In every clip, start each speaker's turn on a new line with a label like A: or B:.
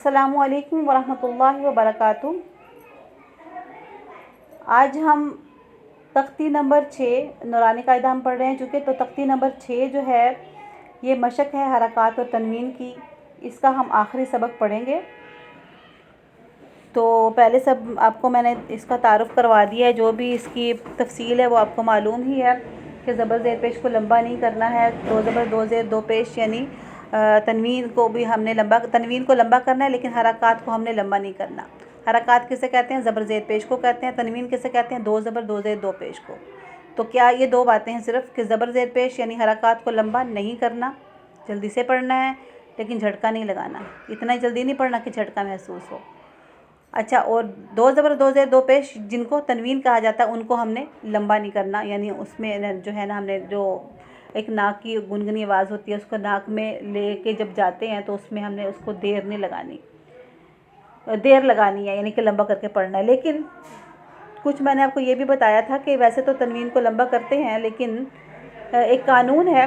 A: अस्सलामुअलैकुम वरहमतुल्लाहि वबरकातुहू। आज हम तख्ती नंबर 6 नूरानी कायदा हम पढ़ रहे हैं चूँकि तो तख्ती नंबर 6 जो है ये मशक है हरकत और तनवीन की। इसका हम आखिरी सबक पढ़ेंगे। तो पहले सब आपको मैंने इसका तारुफ़ करवा दिया है। जो भी इसकी तफसील है वो आपको मालूम ही है कि ज़बर ज़ेर पेश को लंबा नहीं करना है। दो ज़बर दो ज़ेर दो पेश यानी तनवीन को भी हमने तनवीन को लंबा करना है, लेकिन हरकत को हमने लंबा नहीं करना। हरकत किसे कहते हैं? ज़बर ज़ेर पेश को कहते हैं। तनवीन किसे कहते हैं? दो ज़बर दो ज़ेर दो पेश को। तो क्या ये दो बातें हैं सिर्फ़ कि ज़बर ज़ेर पेश यानी हरकत को लंबा नहीं करना, जल्दी से पढ़ना है लेकिन झटका नहीं लगाना। इतना जल्दी नहीं पढ़ना कि झटका महसूस हो। अच्छा, और दो ज़बर दो ज़ेर दो पेश जिनको तनवीन कहा जाता है उनको हमने लंबा नहीं करना, यानी उसमें जो है ना हमने जो एक नाक की गुनगुनी आवाज़ होती है उसको नाक में लेके जब जाते हैं तो उसमें हमने उसको देर नहीं लगानी, देर लगानी है यानी कि लंबा करके पढ़ना है। लेकिन कुछ मैंने आपको ये भी बताया था कि वैसे तो तनवीन को लंबा करते हैं, लेकिन एक कानून है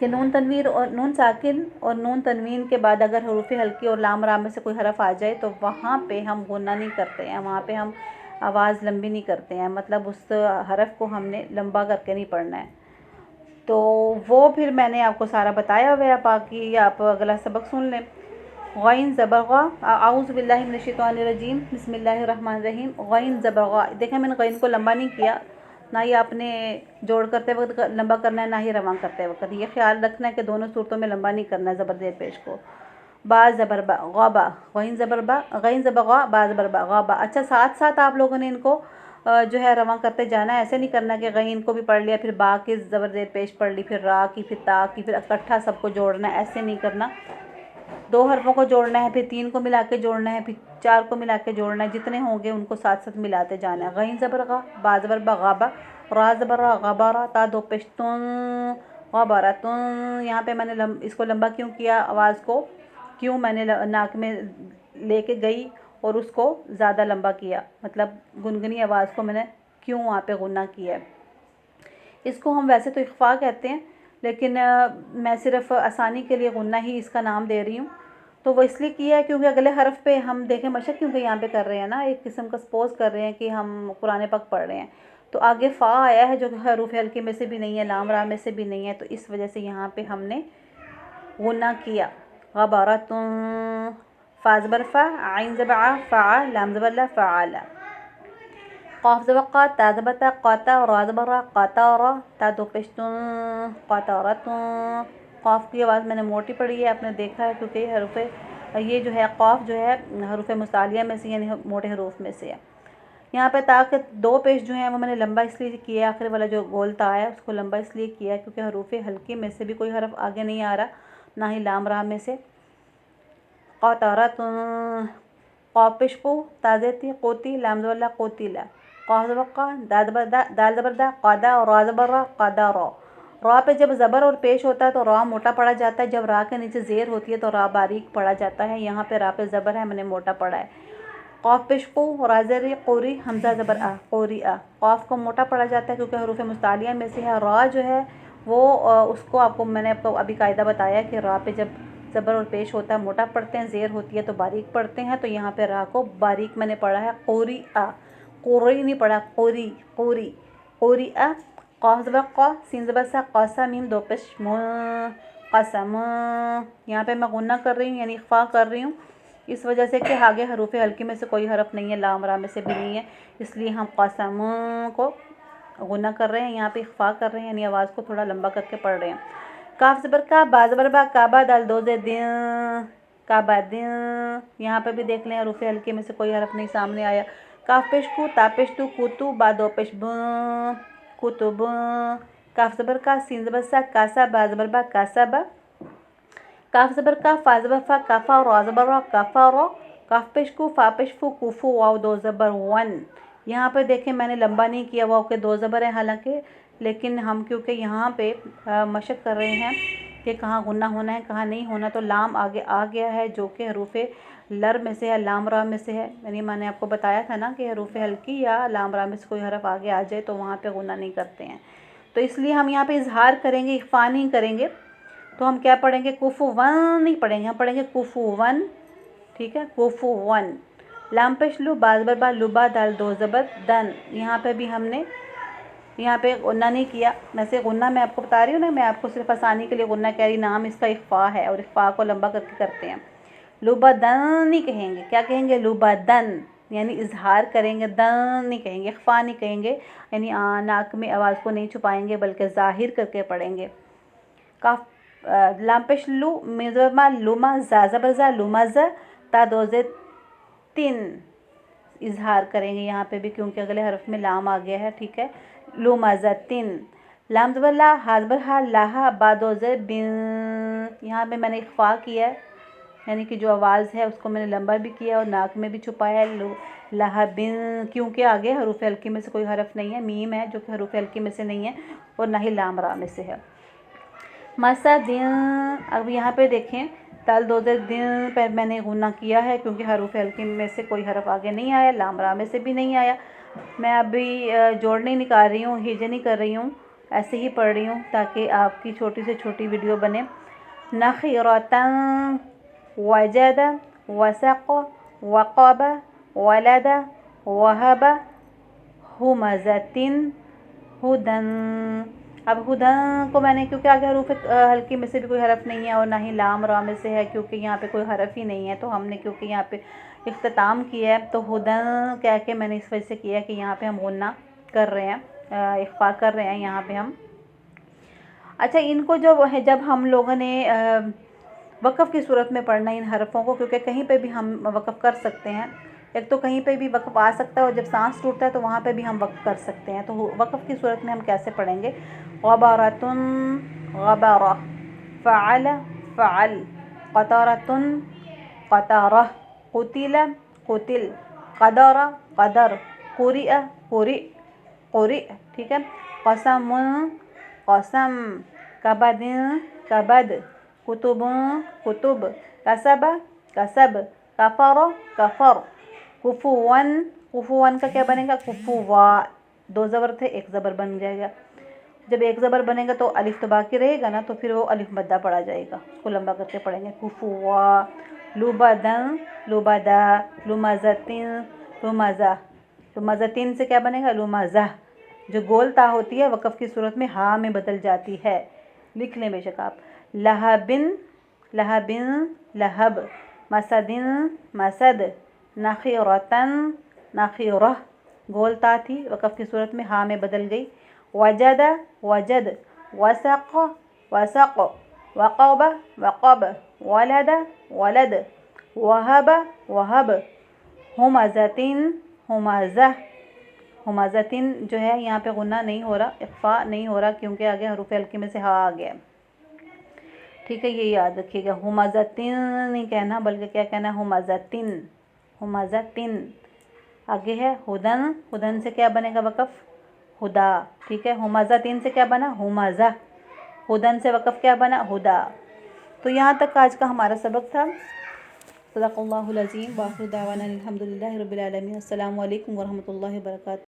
A: कि नून तनवीर और नून साकिन और नून तनवीन के बाद अगर हरूफ हल्की और लाम राम में से कोई हरफ आ जाए तो वहाँ पे हम गुन्ना नहीं करते हैं, वहाँ पे हम आवाज़ लंबी नहीं करते हैं, मतलब उस हरफ को हमने लंबा करके नहीं पढ़ना है। तो वो फिर मैंने आपको सारा बताया हुआ है, बाकी आप अगला सबक सुन लें। गैन ज़बर गा, आऊज़ बिल्लाहि मिनश शैतानिर रजीम, बिस्मिल्लाहिर रहमानिर रहीम। गैन ज़बर गा, देखें मैंने गैन को लंबा नहीं किया, ना ही आपने जोड़ करते वक्त लंबा करना है ना ही रवां करते वक्त। ये ख्याल रखना है कि दोनों सूरतों में लंबा नहीं करना है ज़बर ज़ेर पेश को। बा ज़बर बा ग़बा, गैन ज़बर बा, गैन ज़बर गा, बा ज़बर बा ग़बा। अच्छा, साथ साथ आप लोगों ने इनको जो है रवां करते जाना है। ऐसे नहीं करना कि गैन को भी पढ़ लिया फिर बा की ज़बर ज़ेर पेश पढ़ ली, फिर रा की, फिर ता की, फिर इकट्ठा सबको जोड़ना है। ऐसे नहीं करना। दो हरफों को जोड़ना है, फिर तीन को मिला के जोड़ना है, फिर चार को मिला के जोड़ना है। जितने होंगे उनको साथ साथ मिलाते जाना है। गैन ज़बर गा, बा ज़बर बा ग़बा, रा ज़बर रा ग़बरा, ता दो पेश तुन, ग़बरा तुन। यहाँ पे मैंने इसको लंबा क्यों किया, आवाज़ को क्यों मैंने नाक में लेके गई और उसको ज़्यादा लंबा किया, मतलब गुनगुनी आवाज़ को मैंने क्यों वहाँ पे गुन्ना किया है। इसको हम वैसे तो इख्फा कहते हैं, लेकिन मैं सिर्फ आसानी के लिए गुन्ना ही इसका नाम दे रही हूँ। तो वो इसलिए किया है क्योंकि अगले हरफ पे हम देखें मशक क्योंकि यहाँ पे कर रहे हैं ना, एक किस्म का सपोज कर रहे हैं कि हम कुरान पाक पढ़ रहे हैं। तो आगे फ़ा आया है जो हरूफ हल्के में से भी नहीं है, लाम रा में से भी नहीं है, तो इस वजह से यहाँ पे हमने गुन्ना किया। ग़बरतुन, फ़ा ज़बर फ़ा, आइन ज़बर आ, फ़ा, लाम ज़बर ला, फ़अला। क़ाफ ज़बर क़ा, ता ज़बर ता, क़ाता, रा ज़बर रा, क़ातारा, ता दो पेश तुन, क़ातारतुन। क़ाफ की आवाज़ मैंने मोटी पढ़ी है, आपने देखा है, क्योंकि ये जो है क़ाफ जो है हरूफ मुस्तालिया में से यानी मोटे हरूफ में से है। यहाँ पे ता के दो पेश जो हैं वो मैंने लंबा इसलिए किया, आखिर वाला जो गोल ता है उसको लंबा इसलिए किया क्योंकि हरूफ हल्के में से भी कोई हरफ आगे नहीं आ रहा, ना ही लाम रा में से। क़ातारतुन, क़ाफ पेश को, ता ज़ेर क़ोती, लाम ज़बर ला, क़ोतिला। क़ाफ ज़बर क़ा, दाल ज़बर दा, क़ादा, और रा ज़बर रा, क़ादारा। रा पे जब ज़बर और पेश होता है तो रा मोटा पड़ा जाता है, जब रा के नीचे ज़ेर होती है तो रा बारीक पड़ा जाता है। यहाँ पे रा पे ज़बर है, मैंने मोटा पड़ा है। क़ाफ पेश को, रा ज़ेर क़ोरी, हमज़ा ज़बर आ, क़ोरी आ। क़ाफ को मोटा पड़ा जाता है क्योंकि हरूफ मुस्तालिया में से है। रा जो है वो उसको मैंने आपको अभी कायदा बताया कि रा पे जब ज़बर और पेश होता है मोटा पढ़ते हैं, ज़ेर होती है तो बारीक पढ़ते हैं। तो यहाँ पे रा को बारीक मैंने पढ़ा है, क़ोरी आ, क़ोरी नहीं पढ़ा, क़ोरी क़ोरी क़ोरी आ। क़ाफ ज़बर क़ा, सीन ज़बर सा, क़ासा मीम दो पेश म, क़सम। यहाँ पे मैं गुन्ना कर रही हूँ यानी इख्फा कर रही हूँ, इस वजह से कि आगे हरूफ हल्के में से कोई हरफ नहीं है, लाम रा में से भी नहीं है, इसलिए हम क़सम को गुन्ना कर रहे हैं, यहाँ पे इख्फा कर रहे हैं यानी आवाज़ को थोड़ा लंबा करके पढ़ रहे हैं। काफ ज़बर का, बा ज़बर बा, काबा, दाल दो ज़ेर दिन, काबा दिन। यहाँ पे भी देख लें हरूफ हल्के में से कोई हरफ नहीं सामने आया। काफ पेश कु, ता पेश तु, कुतु, बा दो पेश ब, कुतुब। काफ ज़बर का, सीन ज़बर सा, कासा, बा ज़बर बा, कासा बा। काफ ज़बर का, फ़ा ज़बर फ़ा, काफ़ा, रा ज़बर रा, काफ़ा रा। काफ पेश कु, फ़ा पेश फु, कुफु, वाव दो ज़बर वन। यहाँ पे देखें मैंने लंबा नहीं किया, वाव के दो ज़बर हैं हालांकि, लेकिन हम क्योंकि यहाँ पे मशक कर रहे हैं कि कहाँ गुन्ना होना है कहाँ नहीं होना, तो लाम आगे आ गया है जो कि हरूफ लर में से है, लाम रा में से है। यानी मैंने आपको बताया था ना कि हरूफ हल्की या लाम रा में से कोई हरफ आगे आ जाए तो वहाँ पे गुन्ना नहीं करते हैं। तो इसलिए हम यहाँ पे इजहार करेंगे, इख्फा नहीं करेंगे। तो हम क्या पढ़ेंगे, कुफु वन नहीं पढ़ेंगे, हम पढ़ेंगे कुफु वन, ठीक है। कुफुवन। लाम पेश लू बाज़ बा लुबा दाल दो ज़बर दन। यहाँ पे भी हमने यहाँ पे गुन्ना नहीं किया। वैसे गुन्ना मैं आपको बता रही हूँ ना, मैं आपको सिर्फ आसानी के लिए गुन्ना कह रही, नाम इसका इख्फा है और इख्फा को लंबा करके करते हैं। लुबदन नहीं कहेंगे, क्या कहेंगे? लुबदन, यानी इजहार करेंगे, दन नहीं कहेंगे, इख्फा नहीं कहेंगे, यानी नाक में आवाज़ को नहीं छुपाएंगे बल्कि ज़ाहिर करके पढ़ेंगे। काफ लाम पेश लू मिज़मा लुमा जा ज़बर जा लुमज़ा ता दोज़े तीन इजहार करेंगे यहाँ पे भी, क्योंकि अगले हरफ में लाम आ गया है। ठीक है। लुमज़तिन। लाम ज़बर ला हाज़बर हा लाहा बादोज़े बिन। यहाँ पे मैंने इख्फा किया है, यानी कि जो आवाज़ है उसको मैंने लंबा भी किया और नाक में भी छुपाया है। लाहा बिन, क्योंकि आगे हरूफ हल्की में से कोई हरफ नहीं है, मीम है जो कि हरूफ हल्की में से नहीं है और ना ही लाम रा में से है। मसा दिन। अब यहाँ पे देखें ताल दो दिन पर मैंने गुना किया है क्योंकि हरूफ हल्की में से कोई हरफ आगे नहीं आया, लाम रा में से भी नहीं आया। मैं अभी जोड़ नहीं निकाल रही हूँ, हिजे नहीं कर रही हूँ, ऐसे ही पढ़ रही हूँ ताकि आपकी छोटी से छोटी वीडियो बने। नखीरतन वजद वसक़ वक़ब वलद वहब हुमज़तिन हुदन। अब हुदन को मैंने, क्योंकि आगे हरूफ हल्की में से भी कोई हरफ नहीं है और ना ही लाम रा में से है, क्योंकि यहाँ पे कोई हरफ ही नहीं है, तो हमने क्योंकि यहाँ पे इख्तिताम किया है तो हुदन कह के मैंने इस वजह से किया कि यहाँ पे हम गुन्ना कर रहे हैं, इख्फा कर रहे हैं यहाँ पे हम। अच्छा, इनको जब हम लोगों ने वक़फ़ की सूरत में पढ़ना इन हरफ़ों को, क्योंकि कहीं पे भी हम वक़फ़ कर सकते हैं, एक तो कहीं पे भी वक़फ़ आ सकता है और जब सांस टूटता है तो वहाँ पे भी हम वक़फ़ कर सकते हैं। तो वक़फ़ की सूरत में हम कैसे पढ़ेंगे? ग़बरतुन ग़बरा, फ़अल फ़अल, क़तरतुन क़तरा, क़ुतिल क़ुतिल, क़दर क़दर, क़ुरिअ क़ुरिअ क़ुरिअ। ठीक है। क़समुन क़सम, कबदिन कबद, कुतुबुन कुतुब, कसब कसब, कफ़र कफ़र, कुफुवन। कुफुवन का क्या बनेगा? कुफुवा। दो ज़बर थे, एक ज़बर बन जाएगा। जब एक ज़बर बनेगा तो अलिफ तो बाकी रहेगा ना, तो फिर वो अलिफ मद्दा पड़ा जाएगा, उसको लंबा करके पढ़ेंगे। कुफुवा। लुबदन लुबदा, लुमज़तिन लुमज़ा। लुमज़तिन से क्या बनेगा? लुमज़ा। जो गोल ता होती है वक़फ़ की सूरत में हा में बदल जाती है, लिख लें बेशक आप। लहबिन लहबिन लहब, मसदिन मसद, नखीरतन नखीरह, गोल ता थी वक़फ़ की सूरत में हा में बदल गई। वजद वजद, वसक़ वसक़, वक़ब वक़ब, वलद वलद, वहब वहब, हुमज़तिन हुमज़ह। हुमज़तिन जो है यहाँ पे गुन्ना नहीं हो रहा, इख्फा नहीं हो रहा, क्योंकि आगे हरूफ हल्की में से हा आ गया। ठीक है, ये याद रखिएगा। हुमज़तिन नहीं कहना बल्कि क्या कहना? हुमज़तिन हुमज़तिन। आगे है हुदन, हुदन से क्या बनेगा वक़फ़? हुदा। ठीक है। हुमज़तिन से क्या बना? हुमज़ा। हुदन से वक़फ़ क्या बना? हुदा। तो यहाँ तक आज का हमारा सबक था। सदक़ल्लाहुल अज़ीम व आखिरु दावाना अनिल हम्दुलिल्लाहि रब्बिल आलमीन। अस्सलामु अलैकुम व रहमतुल्लाहि व बरकातुहू।